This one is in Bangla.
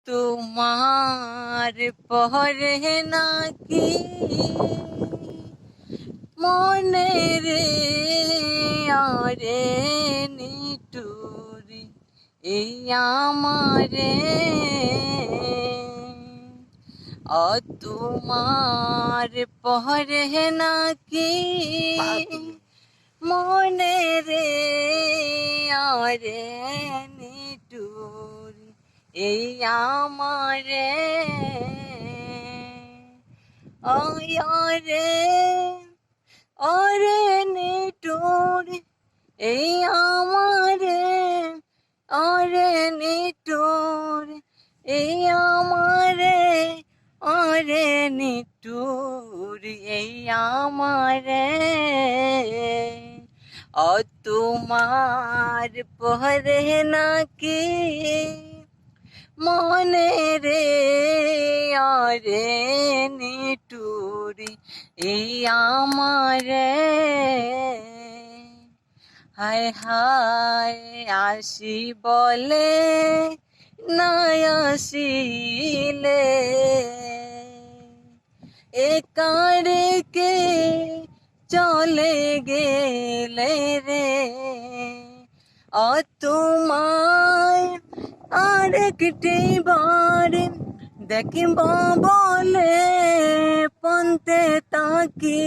তোমার পরে নাকি মনে রে আরে নিটুরি এই আমারে তোমার পরে নাকি মনে রে আরে নিটুরি এই আমারে আরে আরে নিটুরি এই আমারে আরে নিটুরি এই আমারে আরে নিটুরি এই আমারে তোমার পরে নাকি মনে রে আরে নিটুরি এই আমারে হায় হায় আসি বলে না আসিলে একারে কে চলে গেলে রে তোমায় আরেকটি বার দেখিব বলে পন্তে তাকি